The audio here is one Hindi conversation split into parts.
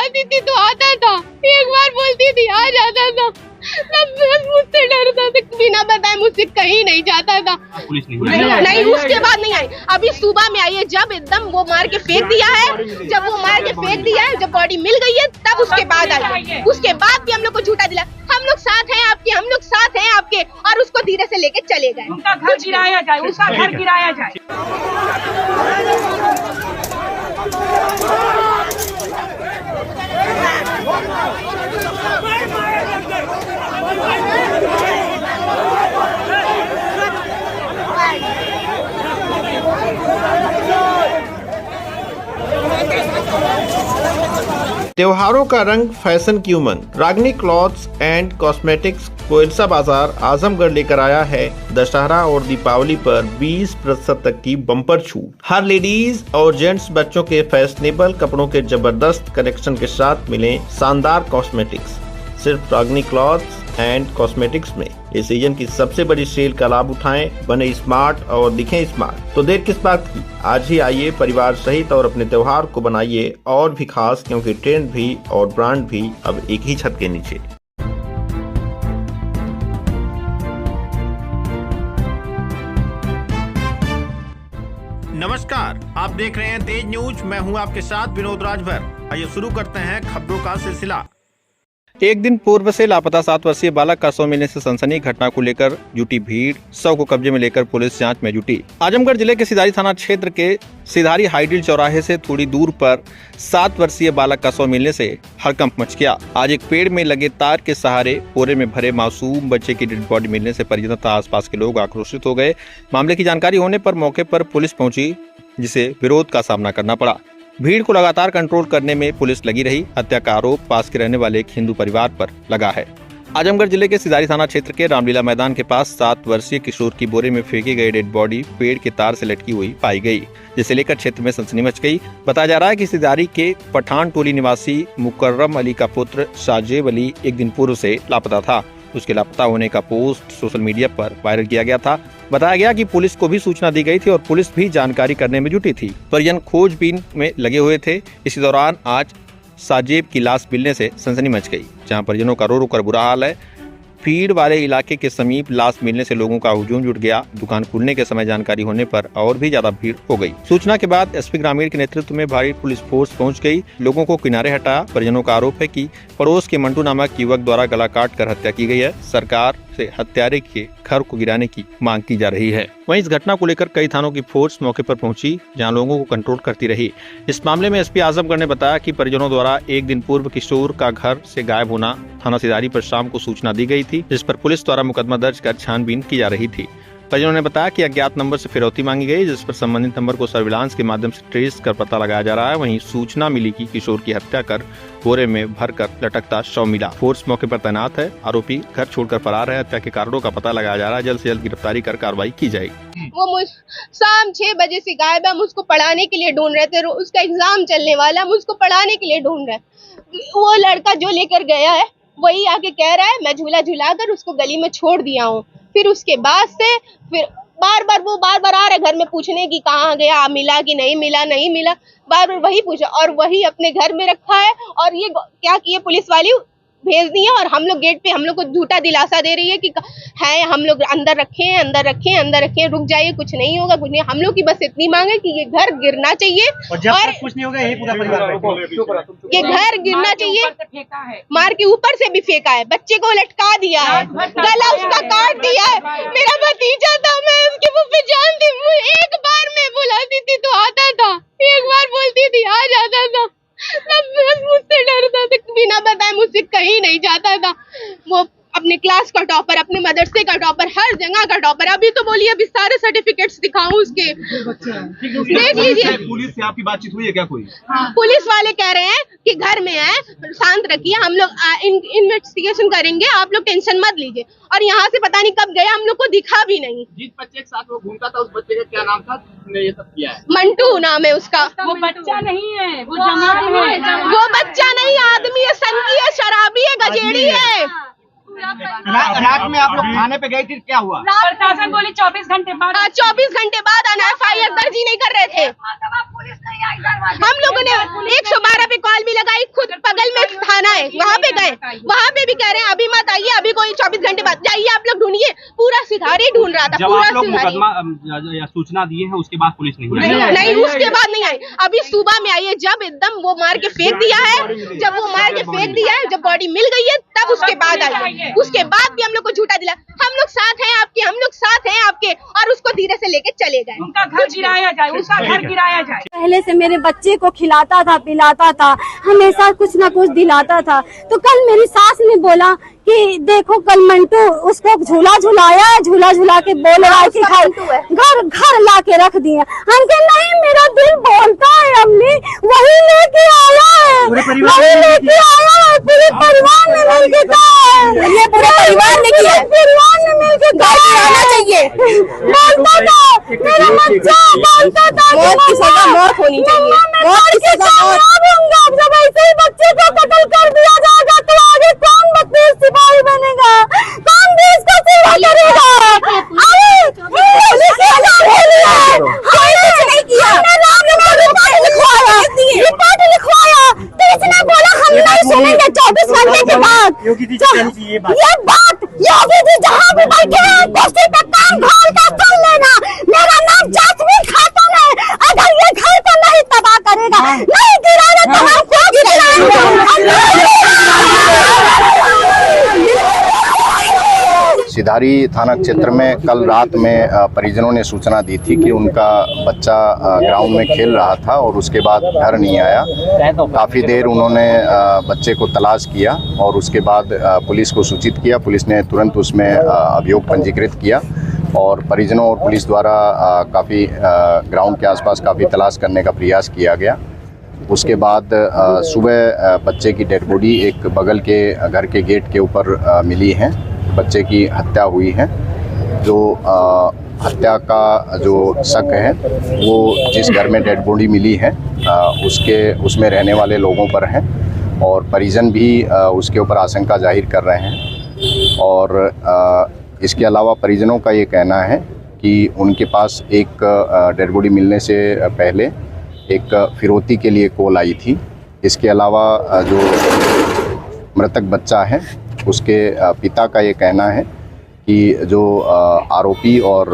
बुलाती थी तो आता था, एक बार बोलती थी आ जाता था। मुझसे डरता था, बिना बताए मुझसे कहीं नहीं जाता था। पुलिस नहीं, उसके बाद नहीं आई, अभी सुबह में आई है। जब एकदम वो मार के फेंक दिया है, जब वो मार के फेंक दिया है, जब बॉडी मिल गई है तब उसके बाद आई है। उसके बाद भी हम लोग को झूठा दिला, हम लोग साथ हैं आपके, हम लोग साथ हैं आपके, और उसको धीरे से लेके चले गए। उनका घर गिराया जाए, उसका घर गिराया जाए। त्योहारों का रंग, फैशन की उमंग। रागनी क्लॉथ्स एंड कॉस्मेटिक्स कोयलसा बाजार आजमगढ़ लेकर आया है दशहरा और दीपावली पर 20% तक की बम्पर छूट। हर लेडीज और जेंट्स बच्चों के फैशनेबल कपड़ों के जबरदस्त कलेक्शन के साथ मिले शानदार कॉस्मेटिक्स। सिर्फ रागनी क्लॉथ्स एंड कॉस्मेटिक्स में इस सीजन की सबसे बड़ी सेल का लाभ उठाएं, बने स्मार्ट और दिखें स्मार्ट। तो देर किस बात की, आज ही आइए परिवार सहित और अपने त्योहार को बनाइए और भी खास, क्योंकि ट्रेंड भी और ब्रांड भी अब एक ही छत के नीचे। नमस्कार, आप देख रहे हैं तेज न्यूज। मैं हूं आपके साथ विनोद राजभर। आइए शुरू करते हैं खबरों का सिलसिला। एक दिन पूर्व से लापता 7 वर्षीय बालक का शव मिलने से सनसनी घटना को लेकर जुटी भीड़, शव को कब्जे में लेकर पुलिस जांच में जुटी। आजमगढ़ जिले के सिधारी थाना क्षेत्र के सिधारी हाईडील चौराहे से थोड़ी दूर पर 7 वर्षीय बालक का शव मिलने से हड़कंप मच गया। आज एक पेड़ में लगे तार के सहारे बोरे में भरे मासूम बच्चे की डेड बॉडी मिलने से परिजनों तथा आसपास के लोग आक्रोशित हो गए। मामले की जानकारी होने पर मौके पर पुलिस पहुंची, जिसे विरोध का सामना करना पड़ा। भीड़ को लगातार कंट्रोल करने में पुलिस लगी रही। हत्या का आरोप पास के रहने वाले एक हिंदू परिवार पर लगा है। आजमगढ़ जिले के सिधारी थाना क्षेत्र के रामलीला मैदान के पास 7 वर्षीय किशोर की बोरे में फेंकी गई डेड बॉडी पेड़ के तार से लटकी हुई पाई गई, जिसे लेकर क्षेत्र में सनसनी मच गई। बताया जा रहा है कि सिधारी के पठान टोली निवासी मुकर्रम अली का पुत्र साजेब अली एक दिन पूर्व से लापता था। उसके लापता होने का पोस्ट सोशल मीडिया पर वायरल किया गया था। बताया गया कि पुलिस को भी सूचना दी गई थी और पुलिस भी जानकारी करने में जुटी थी। परिजन खोजबीन में लगे हुए थे। इसी दौरान आज साजेब की लाश मिलने से सनसनी मच गई, जहां परिजनों का रो रो कर बुरा हाल है। भीड़ वाले इलाके के समीप लाश मिलने से लोगों का हुजूम जुट गया। दुकान खुलने के समय जानकारी होने पर और भी ज्यादा भीड़ हो गई। सूचना के बाद एसपी ग्रामीण के नेतृत्व में भारी पुलिस फोर्स पहुंच गई, लोगों को किनारे हटाया। परिजनों का आरोप है कि पड़ोस के मंटू नामक युवक द्वारा गला काट कर हत्या की गई है। सरकार से हत्यारे के घर को गिराने की मांग की जा रही है। वहीं इस घटना को लेकर कई थानों की फोर्स मौके पर पहुंची, जहां लोगों को कंट्रोल करती रही। इस मामले में एसपी आजमगढ़ ने बताया कि परिजनों द्वारा एक दिन पूर्व किशोर का घर से गायब होना थाना सिधारी पर शाम को सूचना दी गई थी, जिस पर पुलिस द्वारा मुकदमा दर्ज कर छानबीन की जा रही थी। परिजनों ने बताया कि अज्ञात नंबर से फिरौती मांगी गई, जिस पर संबंधित नंबर को सर्विलांस के माध्यम से ट्रेस कर पता लगाया जा रहा है। वहीं सूचना मिली कि किशोर की हत्या कर बोरे में भरकर लटकता शव मिला। फोर्स मौके पर तैनात है। आरोपी घर छोड़कर फरार है। हत्या के कारणों का पता लगाया जा रहा है। जल्द से जल्द गिरफ्तारी कर कार्रवाई की जाएगी। वो शाम 6 बजे से गायब है। हम उसको पढ़ाने के लिए ढूंढ रहे थे, उसका एग्जाम चलने वाला, हम उसको पढ़ाने के लिए ढूंढ रहे हैं। वो लड़का जो लेकर गया है वही आके कह रहा है मैं झूला झुलाकर उसको गली में छोड़ दिया हूँ। फिर उसके बाद से फिर बार बार आ रहा है घर में पूछने की कहाँ गया, मिला कि नहीं मिला, नहीं मिला, बार बार वही पूछा और वही अपने घर में रखा है। और ये क्या किए, पुलिस वाली भेज दी है और हम लोग गेट पे हम लोग को झूठा दिलासा दे रही है कि है हम लोग अंदर रखें, रुक जाइए, कुछ नहीं होगा, कुछ नहीं। हम लोग की बस इतनी मांग है कि ये घर गिरना चाहिए और कुछ नहीं होगा, यही पूरा परिवार ये घर गिरना चाहिए। मार के ऊपर से भी फेंका है, बच्चे को लटका दिया है, गला उसका काट दिया है। मेरा भतीजा था, मैं उसकी मुँह पे जानती हूँ। एक बार मैं बुलाती थी तो आता था, एक बार बोलती थी आ जाता था। मुझसे डरता था, बिना बताए मुझसे कहीं नहीं जाता था। वो अपने क्लास का टॉपर, अपने मदरसे का टॉपर, हर जगह का टॉपर। अभी तो बोलिए अभी सारे सर्टिफिकेट्स दिखाऊं उसके, देख लीजिए। पुलिस से आपकी बातचीत हुई है क्या कोई? पुलिस वाले कह रहे हैं कि घर में है, शांत रखिए, हम लोग इन्वेस्टिगेशन करेंगे, आप लोग टेंशन मत लीजिए। और यहाँ से पता नहीं कब गया, हम लोग को दिखा भी नहीं। जिस बच्चे के साथ वो घूमता था उस बच्चे का क्या नाम था जिसने ये सब किया है? मंटू नाम है उसका। वो बच्चा नहीं है, वो जवान है। वो बच्चा नहीं, आदमी है, संगी है, शराबी है, गजेड़ी है। रात में आप लोग थाने पे गए थे, क्या हुआ? प्रशासन बोली 24 घंटे बाद। 24 घंटे बाद FIR दर्ज ही नहीं कर रहे थे। हम लोगों ने 112 पे कॉल भी लगाई, खुद रहा था। जब पूरा आप लोग सिनारियो। मुकदमा या सूचना दिए हैं उसके बाद पुलिस नहीं आई? नहीं, उसके बाद नहीं आई, अभी सुबह में आई है, जब एकदम वो मार के फेंक दिया है, जब वो मार के फेंक दिया है, जब बॉडी मिल गई है तब उसके बाद आई है। उसके बाद भी हम लोग को झूठा दिला, हम लोग साथ हैं आपके, हम लोग साथ हैं आपके, और उसको धीरे से लेके चले गए। उनका घर गिराया जाए, उसका घर गिराया जाए। पहले से मेरे बच्चे को खिलाता था, पिलाता था, हमेशा कुछ ना कुछ दिलाता था। तो कल मेरी सास ने बोला कि देखो कल मंटू उसको झूला झुलाया, झूला झुला के बोल रहा है कि घर ला के रख दिए। हम कहे नहीं, मेरा दिल बोलता है अम्मी, वही लेके आया है, वही लेके आया है, पूरे परिवार ने मिलके कहा है, ये पूरे परिवार ने किया, परिवार ने मिलके आना चाहिए। बोलता था मेरा बच्चा, बोलता था मौत होनी चाहिए, मौत की सजा दूंगा। जब ऐसे ही बच्चे को कत्ल कर दिया जाएगा तो आगे कौन बत्तीस सिपाही बनेगा, कौन देश का सेवा करेगा? अरे पुलिस ने नहीं किया, रिपोर्ट लिखवाया तो इसने बोला हम नहीं सुनेंगे 24 घंटे के बाद। ये बात योगी जी जहाँ भी बैठे हैं कुर्सी पे कान खोल कर सुन लेना, मेरा नाम जासमीन खातून है। अगर ये घर को नहीं तबाह करेगा, नहीं गिराना तो हम खुद गिराएंगे। सिधारी थाना क्षेत्र में कल रात में परिजनों ने सूचना दी थी कि उनका बच्चा ग्राउंड में खेल रहा था और उसके बाद घर नहीं आया। काफ़ी देर उन्होंने बच्चे को तलाश किया और उसके बाद पुलिस को सूचित किया। पुलिस ने तुरंत उसमें अभियोग पंजीकृत किया और परिजनों और पुलिस द्वारा काफ़ी ग्राउंड के आसपास काफ़ी तलाश करने का प्रयास किया गया। उसके बाद सुबह बच्चे की डेड बॉडी एक बगल के घर के गेट के ऊपर मिली है। बच्चे की हत्या हुई है। जो हत्या का जो शक है वो जिस घर में डेड बॉडी मिली है उसमें रहने वाले लोगों पर है और परिजन भी उसके ऊपर आशंका जाहिर कर रहे हैं। और इसके अलावा परिजनों का ये कहना है कि उनके पास एक डेड बॉडी मिलने से पहले एक फिरौती के लिए कॉल आई थी। इसके अलावा जो मृतक बच्चा है उसके पिता का ये कहना है कि जो आरोपी और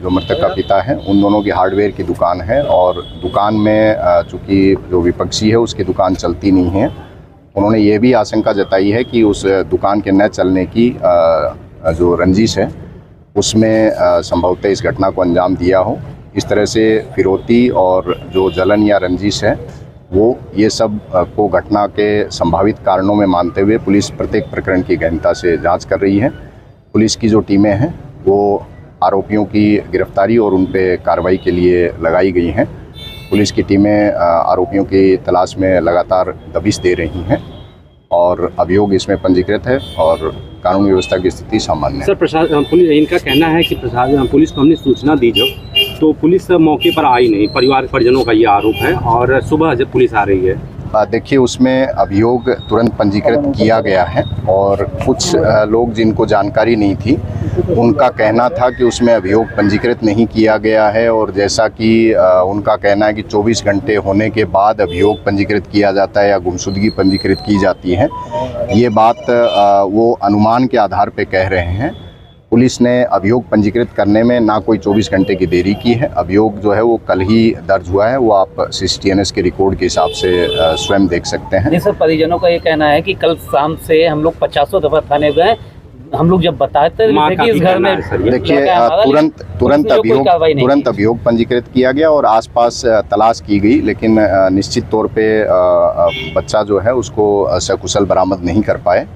जो मृतक का पिता है उन दोनों की हार्डवेयर की दुकान है और दुकान में चूँकि जो विपक्षी है उसकी दुकान चलती नहीं है। उन्होंने ये भी आशंका जताई है कि उस दुकान के न चलने की जो रंजिश है उसमें संभवतः इस घटना को अंजाम दिया हो। इस तरह से फिरौती और जो जलन या रंजिश है वो ये सब को घटना के संभावित कारणों में मानते हुए पुलिस प्रत्येक प्रकरण की गहनता से जांच कर रही है। पुलिस की जो टीमें हैं वो आरोपियों की गिरफ्तारी और उन पे कार्रवाई के लिए लगाई गई हैं। पुलिस की टीमें आरोपियों की तलाश में लगातार दबिश दे रही हैं और अभियोग इसमें पंजीकृत है और कानून व्यवस्था की स्थिति सामान्य है। सर प्रशासन इनका कहना है कि पुलिस को हमने सूचना दी जब तो पुलिस मौके पर आई नहीं, परिजनों का ये आरोप है और सुबह जब पुलिस आ रही है। देखिए उसमें अभियोग तुरंत पंजीकृत किया गया है और कुछ लोग जिनको जानकारी नहीं थी उनका कहना था कि उसमें अभियोग पंजीकृत नहीं किया गया है और जैसा कि उनका कहना है कि 24 घंटे होने के बाद अभियोग पंजीकृत किया जाता है या गुमशुदगी पंजीकृत की जाती है। ये बात वो अनुमान के आधार पर कह रहे हैं। पुलिस ने अभियोग पंजीकृत करने में ना कोई 24 घंटे की देरी की है। अभियोग जो है वो कल ही दर्ज हुआ है, वो आप CCTNS के रिकॉर्ड के हिसाब से स्वयं देख सकते हैं। नहीं सर, परिजनों का ये कहना है कि कल शाम से हम लोग 50 दफा थाने गए, हम लोग जब बताते थे कि इस घर में देखिए तुरंत अभियोग पंजीकृत किया गया और आसपास तलाश की गई, लेकिन निश्चित तौर पे बच्चा जो है उसको सकुशल बरामद नहीं कर पाए।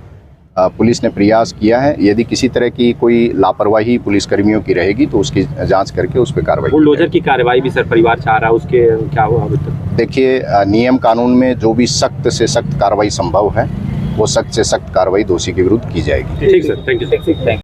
पुलिस ने प्रयास किया है, यदि किसी तरह की कोई लापरवाही पुलिसकर्मियों की रहेगी तो उसकी जांच करके उस पर कार्रवाई। बुलडोजर की कार्रवाई भी सर परिवार चाह रहा है, उसके क्या हुआ अभी तक? देखिए नियम कानून में जो भी सख्त से सख्त कार्रवाई संभव है वो सख्त से सख्त कार्रवाई दोषी के विरुद्ध की जाएगी। ठीक सर, थैंक यू।